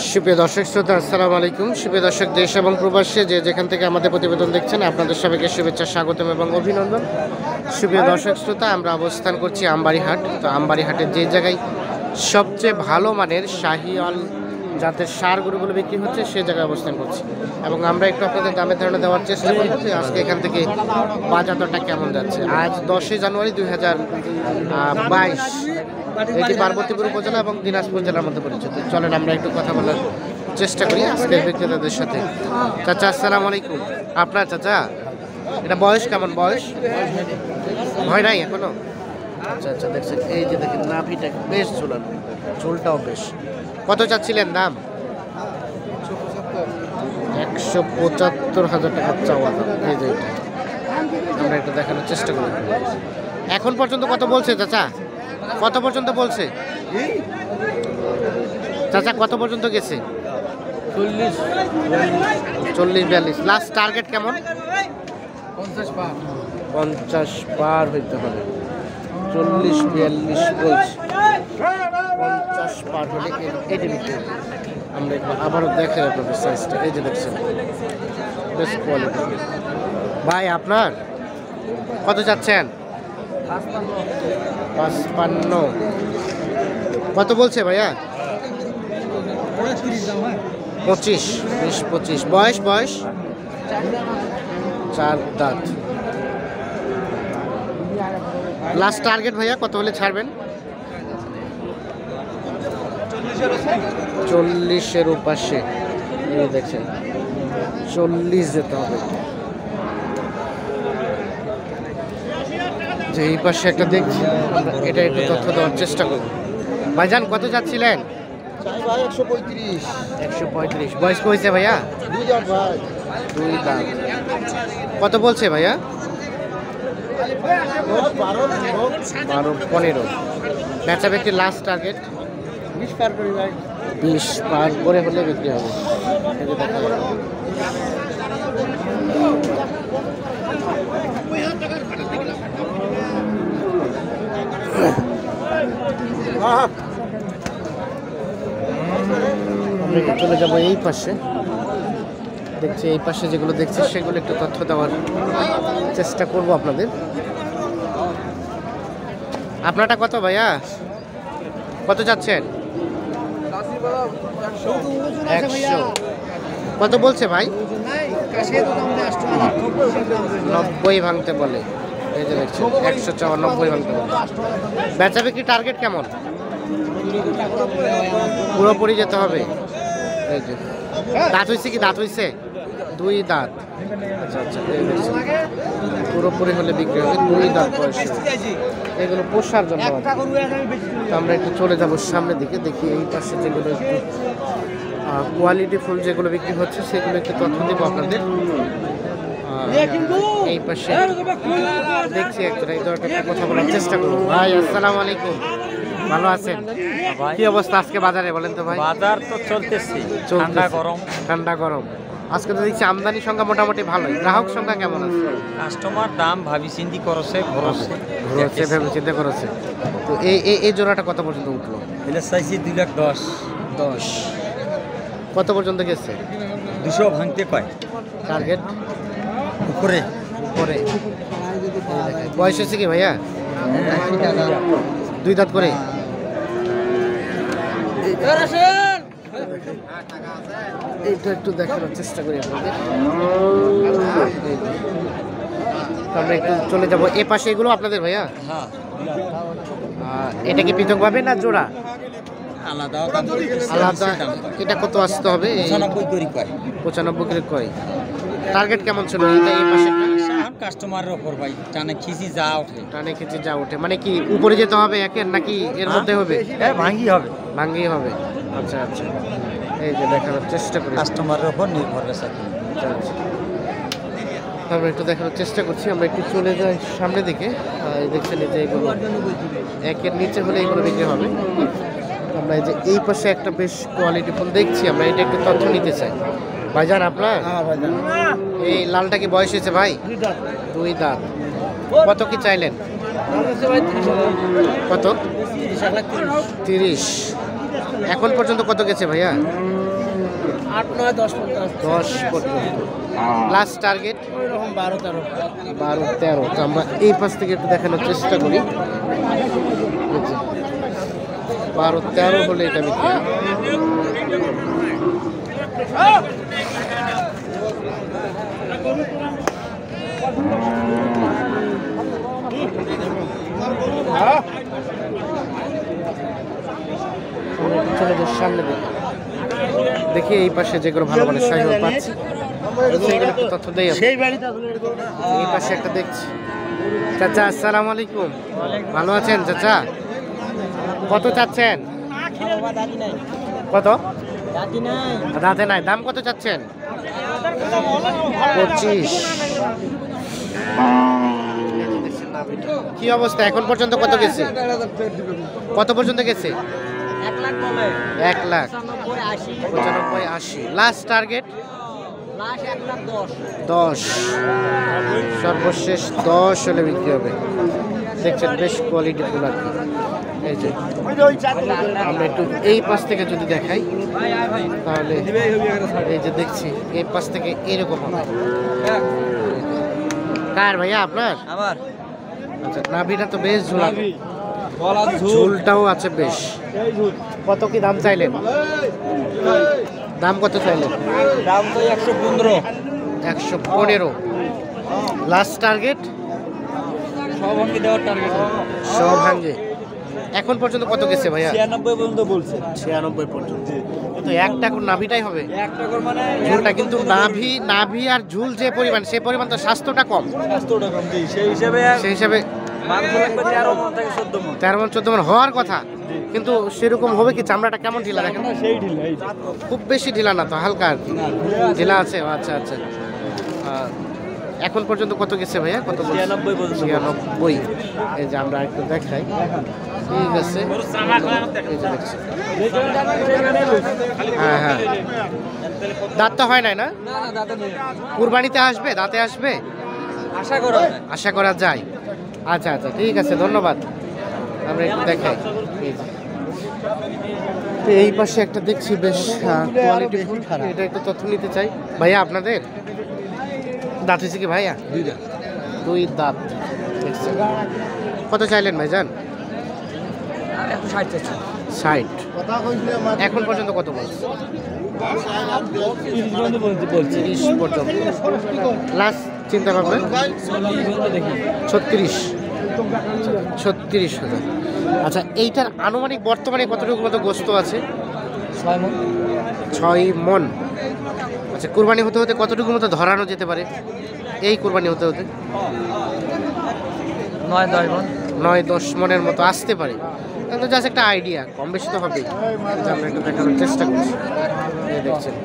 সুপ্রিয় দর্শক শ্রোতা, আসসালামু আলাইকুম। সুপ্রিয় দর্শক, দেশ এবং প্রবাসে যে যেখান থেকে আমাদের প্রতিবেদন দেখছেন, আপনাদের সবাইকে শুভেচ্ছা, স্বাগতম এবং অভিনন্দন। সুপ্রিয় দর্শক শ্রোতা, আমরা অবস্থান করছি আমবাড়ি হাট। তো আমবাড়ি হাটের যে জায়গায় সবচেয়ে ভালো মানের শাহিওয়াল জাতের ষাঁড় গরুগুলো বিক্রি হচ্ছে, সে জায়গায় অবস্থান করছি এবং আমরা একটু আপনাদের দামের ধারণা দেওয়ার চেষ্টা করব যে আজকে এখান থেকে বাজার দরটা কেমন যাচ্ছে। আজ 10 জানুয়ারি 2022, এটি পার্বতীপুর উপজেলা এবং দিনাজপুর জেলার মধ্যে পরিচিত। চলেন আমরা একটু কথা বলার চেষ্টা করি আজকের বিক্রেতাদের সাথে। চাচা, আসসালামু আলাইকুম। আপনার চাচা, এটা বয়স কেমন? বয়স ভয় নাই এখনো? আচ্ছা আচ্ছা, দেখছেন এই যে দেখেন নাভিটা বেশ ঝুলানো, ঝুলটাও বেশ। কত চাচ্ছিলেন দাম? 175,000 টাকা চাওয়া দাম। এই যে এটা আমরা একটু দেখানোর চেষ্টা করি। এখন পর্যন্ত কত বলছে চাচা? কত পর্যন্ত বলছে চাচা? কত পর্যন্ত গেছে? 40-42। লাস্ট টার্গেট কেমন? 50 পার হইতে হবে। 40-42 বলছে। 50 পার হলে এটি বিক্রি। আমরা আবারও দেখাই আপনাদের সাইজটা। এই যে দেখছেন বেশ কোয়ালিটি। ভাই, আপনার কত চাচ্ছেন? 55। কত বলছে ভাইয়া? 25, 20-25। বয়স 4 দাঁত। লাস্ট টার্গেট ভাইয়া কত হলে ছাড়বেন? 40-এর উপাশে। এই দেখছেন 40 যেতে হবে। যে এই পাশে একটা দেখছি, এটা একটু তথ্য দেওয়ার চেষ্টা করব। ভাইজান, কত যাচ্ছিলেন? 135। বয়স কইছে ভাইয়া? 2 দাঁত। কত বলছে ভাইয়া? 12-15। বেচা বিক্রি লাস্ট টার্গেট 20 পার করে ভাই। 20 পার করে হলে বিক্রি হবে। আমরা চলে যাবো এই পাশে। দেখছি এই পাশে যেগুলো দেখছি সেগুলো একটু তথ্য দেওয়ার চেষ্টা করব আপনাদের। আপনারটা কত ভাইয়া? কত যাচ্ছেন? 100। কত বলছে ভাই? 90 ভাঙতে বলে। এই যে দেখছেন 194 ভাঙতে বলে। বেচা বিক্রি টার্গেট কেমন? পুরোপুরি যেতে হবে। এই যে দাঁত হয়েছে কি? দাঁত হয়েছে 2 দাঁত। আচ্ছা আচ্ছা, পুরোপুরি হলে বিক্রি হবে। 2 দাঁত বয়স। এগুলো পোষার জন্য। তো আমরা একটু চলে যাবো সামনের দিকে, দেখি এই পাশে যেগুলো একটু কোয়ালিটি ফুল যেগুলো বিক্রি হচ্ছে সেগুলো একটু তথ্য দেবো আপনাদের। এই পাশে দেখছি একটা কথা বলার চেষ্টা করবো। ভাই, আসসালামু আলাইকুম। ভালো আছেন? কি অবস্থা আজকে বাজারে বলেন তো ভাই? বাজার তো চলতেছে, ঠান্ডা গরম। আজকে তো দেখছি আমদানি সংখ্যা মোটামুটি ভালোই। গ্রাহক সংখ্যা কেমন আছে? কাস্টমার দাম ভাবি চিন্তি করছে, ভেবে চিন্তা করেছে। তো এই জোড়াটা কত পর্যন্ত উঠলো? এটা চাইছি 2,10,10। কত পর্যন্ত গেছে? 200 ভাঙতে পায়। টার্গেট উপরে। বয়স হচ্ছে কি ভাইয়া? 2 দাঁত করে। এইটা একটু দেখানোর চেষ্টা করি আপনাদের। আমরা একটু চলে যাবো এ পাশে। এগুলো আপনাদের ভাইয়া? হ্যাঁ। এটা কি পৃথকভাবে না জোড়া? আলাদা। এটা কত আসতে হবে? 95 করে কয়। 95 করে কয়। টার্গেট কেমন ছিল এটা? এই পাশেরটা কাস্টমারের উপর ভাই, টানে খিচি যা ওঠে। মানে কি উপরে যেতে হবে একের, নাকি এর মধ্যে হবে? ভাঙ্গি হবে। আচ্ছা আচ্ছা, এই যে দেখানোর চেষ্টা করি। কাস্টমারের উপর নির্ভর করে। আমরা একটু দেখানোর চেষ্টা করছি। আমরা একটু চলে যাই সামনের দিকে। দেখছেন এই যে এগুলো একের নিচে হলে এগুলো বিক্রি হবে। আমরা এই যে এই পাশে একটা বেশ কোয়ালিটি ফুল দেখছি, আমরা এটা একটু তথ্য নিতে চাই। ভাইজান, আপনার এই লালটা কি বয়স হয়েছে ভাই? 2 দাঁত। কত কি চাইলেন? কত? 30। এখন পর্যন্ত কত গেছে ভাইয়া? 8, 9, 10 10 পর্যন্ত। Last target 12, 13। 12, 13। তো আমরা এই পাশ থেকে একটু দেখানোর চেষ্টা করি। 12, 13 হলে এটা বিক্রি হয়। চলে যাই সামনে দেখি এই পাশে যেগুলো ভালো মানে শাহিওয়াল পাচ্ছি সেগুলো একটু তথ্য দেই। এই পাশে একটা দেখছি। চাচা আসসালামু আলাইকুম, ভালো আছেন চাচা? কত চাচ্ছেন? কত? দাঁতে নাই। দাম কত চাচ্ছেন? 25। কি অবস্থা এখন পর্যন্ত কত গেছে? কত পর্যন্ত গেছে? 1 লাখ 95, 80। Last target 10। সর্বশেষ 10 হলে বিক্রি হবে। দেখছেন বেশ কোয়ালিটি ফুল আর কি। এই যে আমরা একটু এই পাশ থেকে যদি দেখাই তাহলে এই যে দেখছি এই পাশ থেকে এরকম হবে। কার ভাইয়া আপনার? আমার আচ্ছা, নাভিটা তো বেশ ঝোলা, ঝোলটাও আছে বেশ। কত কি দাম চাইলেন? দাম কত চাইলেন? দাম তো 115। 115। Last target? সব ভাঙি দেওয়ার টার্গেট। সব ভাঙে। এখন পর্যন্ত কত গেছে ভাইয়া? 96 পর্যন্ত বলছে। 96 পর্যন্ত। তো একটা করে নাভিটাই হবে। একটা করে মানে ঝুলটা কিন্তু নাভি আর ঝুল যে পরিমাণ সে পরিমাণ তো স্বাস্থ্যটা কম। স্বাস্থ্যটা কম জি, সেই হিসাবে মাংস লাগবে 13 মণ থেকে 14 মণ। 13 মণ 14 মণ হওয়ার কথা, কিন্তু সেরকম হবে কি? চামড়াটা কেমন ঢিলা দেখেন? সেই ঢিলা, এই যে। খুব বেশি ঢিলা না তো, হালকা আর কি ঢিলা আছে। আচ্ছা আচ্ছা। এখন পর্যন্ত কত গেছে ভাইয়া? কত? 96 পর্যন্ত। 96। এই যে আমরা একটু দেখাই। ঠিক আছে, এই যে দেখছি। হ্যাঁ হ্যাঁ, দাঁত তো হয় নাই না? না না, দাঁতে নেই। কুরবানিতে আসবে? দাঁতে আসবে আশা করা যায়। আচ্ছা আচ্ছা, ঠিক আছে, ধন্যবাদ। আমরা একটু দেখাই। এই যে তো এই পাশে একটা দেখছি বেশ কোয়ালিটি ফুল। এটা একটু তথ্য নিতে চাই ভাইয়া। আপনাদের দাঁত হয়েছে কি ভাইয়া? 2 দাঁত। দেখছেন কত চাইলেন ভাইজান? 60। এখন পর্যন্ত কত বলছে? 30 পর্যন্ত। লাস্ট চিন্তা ভাবনা 36,000। আচ্ছা, এইটার আনুমানিক বর্তমানে কতটুকু মতো গোস্ত আছে? 6 মণ। আচ্ছা, কুরবানি হতে হতে কতটুকু মতো ধরানো যেতে পারে? এই কুরবানি হতে হতে 9-10 মণ। 9-10 মণের মতো আসতে পারে। কিন্তু জাস্ট একটা আইডিয়া, কম বেশি তো হবেই। আমরা একটু দেখানোর চেষ্টা করছি। এই দেখছেন